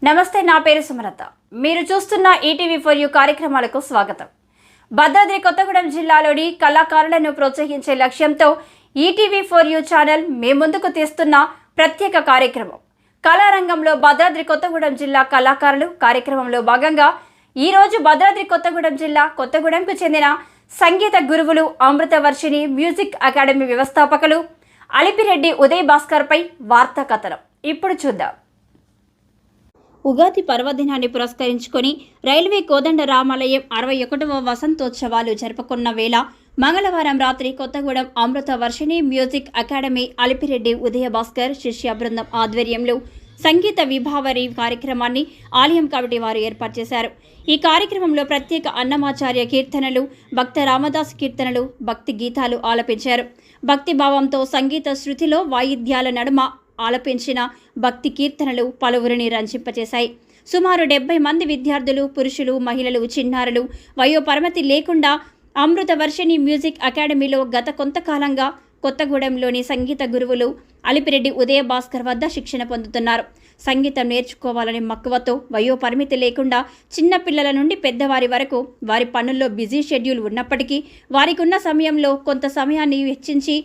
నమస్తే, నా పేరు సుమలత. మీరు చూస్తున్న ఈటీవీ4U కార్యక్రమాలకు స్వాగతం. భద్రాద్రి కొత్తగూడెం జిల్లాలోని కళాకారులను ప్రోత్సహించే లక్ష్యంతో ఈటీవీ4U ఛానల్ మీ ముందుకు తీస్తున్న ప్రత్యేక కార్యక్రమం కళారంగంలో భద్రాద్రి కొత్తగూడెం జిల్లా కళాకారులు కార్యక్రమంలో భాగంగా ఈరోజు భద్రాద్రి కొత్తగూడెం జిల్లా కొత్తగూడెంకు చెందిన సంగీత గురువులు అమృతవర్షిణి మ్యూజిక్ అకాడమీ వ్యవస్థాపకులు అలిపిరెడ్డి ఉదయ్ భాస్కర్పై వార్తా కథనం ఇప్పుడు చూద్దాం. ఉగాది పర్వదినాన్ని పురస్కరించుకొని రైల్వే కోదండ రామాలయం 61వ వసంతోత్సవాలు జరుపుకున్న వేళ మంగళవారం రాత్రి కొత్తగూడెం అమృతవర్షిణి మ్యూజిక్ అకాడమీ అలిపిరెడ్డి ఉదయ భాస్కర్ శిష్య బృందం ఆధ్వర్యంలో సంగీత విభావరి కార్యక్రమాన్ని ఆలయం కమిటీ వారు ఏర్పాటు చేశారు. ఈ కార్యక్రమంలో ప్రత్యేక అన్నమాచార్య కీర్తనలు, భక్త రామదాస్ కీర్తనలు, భక్తి గీతాలు ఆలపించారు. భక్తి భావంతో సంగీత శృతిలో వాయిద్యాల నడుమ ఆలపించిన భక్తి కీర్తనలు పలువురిని రంజింపచేశాయి. సుమారు 70 మంది విద్యార్థులు, పురుషులు, మహిళలు, చిన్నారులు వయోపరిమితి లేకుండా అమృతవర్షిణి మ్యూజిక్ అకాడమీలో గత కొంతకాలంగా కొత్తగూడెంలోని సంగీత గురువులు అలిపిరెడ్డి ఉదయ భాస్కర్ వద్ద శిక్షణ పొందుతున్నారు. సంగీతం నేర్చుకోవాలనే మక్కువతో వయోపరిమితి లేకుండా చిన్నపిల్లల నుండి పెద్దవారి వరకు వారి పనుల్లో బిజీ షెడ్యూల్ ఉన్నప్పటికీ వారికి ఉన్న సమయంలో కొంత సమయాన్ని వెచ్చించి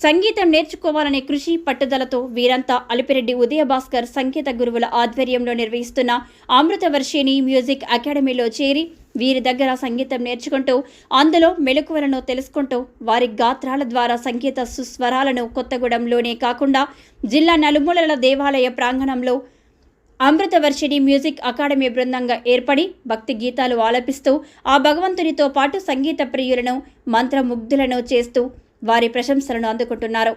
సంగీతం నేర్చుకోవాలనే కృషి పట్టుదలతో వీరంతా అలిపిరెడ్డి ఉదయ భాస్కర్ సంగీత గురువుల ఆధ్వర్యంలో నిర్వహిస్తున్న అమృతవర్షిణి మ్యూజిక్ అకాడమీలో చేరి వీరి దగ్గర సంగీతం నేర్చుకుంటూ అందులో మెలకువలను తెలుసుకుంటూ వారి గాత్రాల ద్వారా సంగీత సుస్వరాలను కొత్తగూడెంలోనే కాకుండా జిల్లా నలుమూలల దేవాలయ ప్రాంగణంలో అమృతవర్షిణి మ్యూజిక్ అకాడమీ బృందంగా ఏర్పడి భక్తి గీతాలు ఆలపిస్తూ ఆ భగవంతునితో పాటు సంగీత ప్రియులను మంత్రముగ్ధులను చేస్తూ వారి ప్రశంసలను అందుకుంటున్నారు.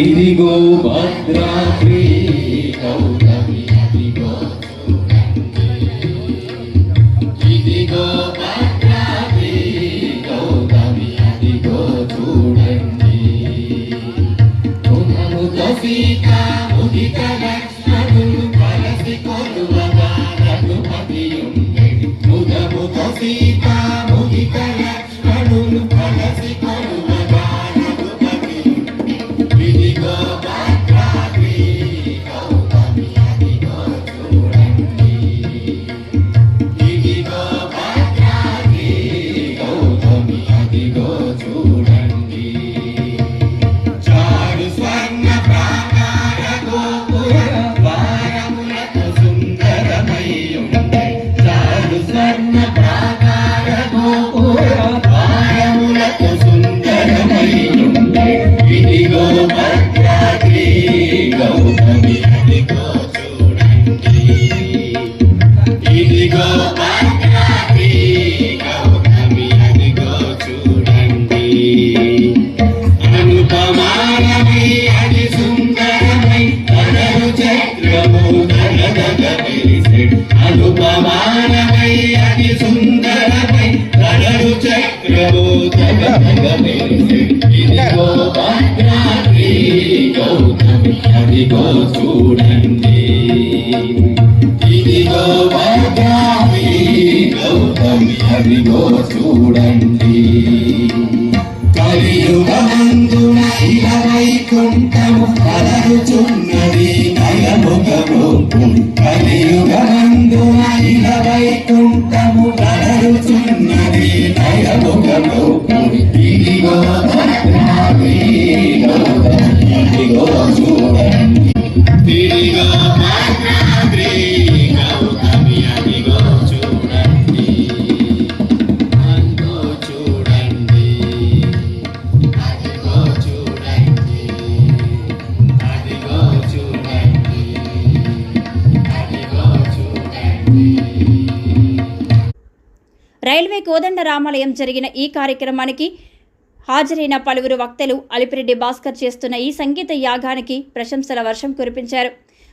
ఇదిగో భద్రాద్రి గౌతమి, ఇదిగో ఇదిగో భద్రాద్రి గౌతమి, అదిగో చూడండి. ముఖముతో సీత ముదిత లక్ష్మణులు కలసి కొలువగా రఘుపతియుండెడి. ముఖముతో సీత ముదిత లక్ష్మణులు కలసి కొలువగా ఇదిగో భద్రాద్రి గౌతమి, అదిగో చూడండి. ఇదిగో భద్రాద్రి గౌతమి, అదిగో చూడండి. చూడండి చారు స్వర్ణ ప్రాకార గోపుర ద్వారములతో సుందరమై ఉండే చారు స్వర్ణ ప్రాకార గోపుర ద్వారములతో సుందరమై ఉండే ఇదిగో భద్రాద్రి గౌతమి అదిగో చూడండి ఇదిగో భద్రాద్రి గౌతమి అదిగో చూడండి అనుపమానమై అది సుందరమై తనరు చక్రము తనదగ మెరిసె అనుపమానమై అది సుందరమై తనరు చక్రము తనదగ మెరిసె ఇదిగో భద్రాద్రి గౌతమి అదిగో చూడండి ఇదిగో భద్రాద్రి గౌతమి అదిగో చూడండి కలియుగమందున వైకుంఠము కలరుచున్నది నయముగము కలియుగమందున వైకుంఠము కలరుచున్నది నయముగము ఇదిగో భద్రాద్రి గౌతమి అదిగో చూడండి ఇదిగో భద్రాద్రి గౌతమి అదిగో చూడండి అదిగో చూడండి అదిగో చూడండి అదిగో చూడండి అదిగో చూడండి రైల్వే కోదండ రామాలయం జరిగిన ఈ కార్యక్రమానికి హాజరైన పలువురు వక్తలు అలిపిరెడ్డి భాస్కర్ చేస్తున్న ఈ సంగీత యాగానికి ప్రశంసల వర్షం కురిపించారు.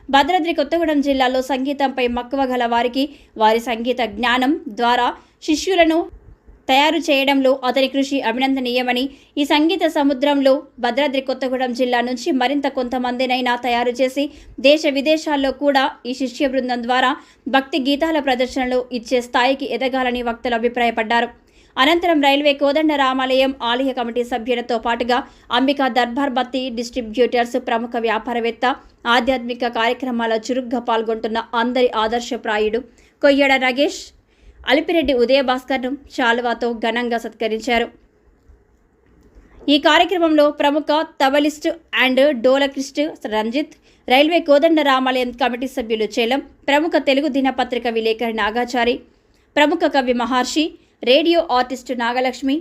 భద్రాద్రి కొత్తగూడెం జిల్లాలో సంగీతంపై మక్కువ గల వారికి వారి సంగీత జ్ఞానం ద్వారా శిష్యులను తయారు చేయడంలో అతని కృషి అభినందనీయమని, ఈ సంగీత సముద్రంలో భద్రాద్రి కొత్తగూడెం జిల్లా నుంచి మరింత కొంతమందినైనా తయారు చేసి దేశ విదేశాల్లో కూడా ఈ శిష్య బృందం ద్వారా భక్తి గీతాల ప్రదర్శనలు ఇచ్చే స్థాయికి ఎదగాలని వక్తలు అభిప్రాయపడ్డారు. అనంతరం రైల్వే కోదండ రామాలయం ఆలయ కమిటీ సభ్యులతో పాటుగా అంబికా దర్బార్ బత్తి డిస్ట్రిబ్యూటర్స్, ప్రముఖ వ్యాపారవేత్త, ఆధ్యాత్మిక కార్యక్రమాల చురుగ్గా పాల్గొంటున్న అందరి ఆదర్శప్రాయుడు కొయ్యడ నగేష్, అలిపిరెడ్డి ఉదయభాస్కర్ను శాలువాతో ఘనంగా సత్కరించారు. ఈ కార్యక్రమంలో ప్రముఖ తబలిస్ట్ అండ్ డోలకిస్ట్ రంజిత్, రైల్వే కోదండ రామాలయం కమిటీ సభ్యులు చేలం, ప్రముఖ తెలుగు దినపత్రిక విలేకరి నాగాచారి, ప్రముఖ కవి మహర్షి, రేడియో ఆర్టిస్టు నాగలక్ష్మి,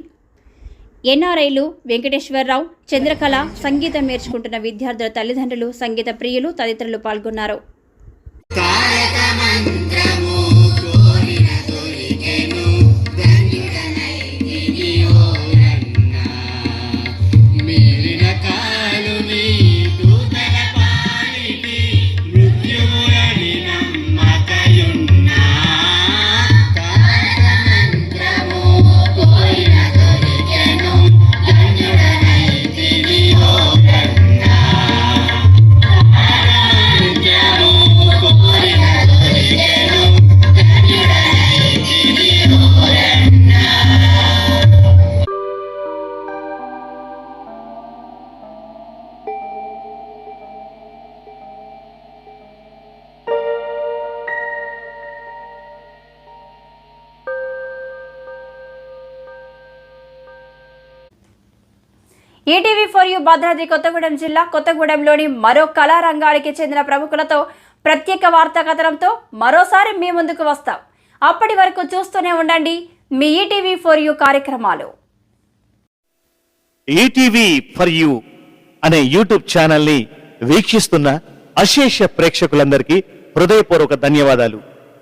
ఎన్ఆర్ఐలు వెంకటేశ్వరరావు, చంద్రకళ, సంగీతం నేర్చుకుంటున్న విద్యార్థుల తల్లిదండ్రులు, సంగీత ప్రియులు తదితరులు పాల్గొన్నారు. తారక మంత్రము కోరిన దొరికెను ధన్యుడనైతిని ఓరన్నా మీరిన కాలుని దూతల పాలిటి మృత్యువులని నమ్మకయున్నా తారక మంత్రము కోరిన దొరికెను ధన్యుడనైతిని ఓరన్నా ETV for you Bhadradri Kothagudem జిల్లా కొత్తగూడెంలోని మరో కళారంగానికి చెందిన ప్రముఖులతో ప్రత్యేక వార్తా కథనంతో మరోసారి మీ ముందుకు వస్తాం. అప్పటి వరకు చూస్తూనే ఉండండి మీ ఈటీవీ ఫర్ యూ కార్యక్రమాలు. ఈటీవీ ఫర్ యూ అనే యూట్యూబ్ ఛానల్ని వీక్షిస్తున్న అశేష ప్రేక్షకులందరికీ హృదయపూర్వక ధన్యవాదాలు.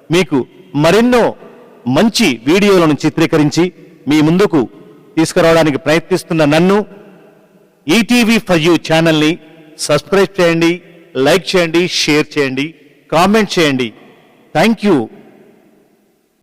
మీకు మరెన్నో మంచి వీడియోలను చిత్రీకరించి మీ ముందుకు తీసుకురావడానికి ప్రయత్నిస్తున్న నన్ను ఈటీవీ ఫర్ యూ ఛానల్ని సబ్స్క్రైబ్ చేయండి, లైక్ చేయండి, షేర్ చేయండి, కామెంట్ చేయండి. Thank you.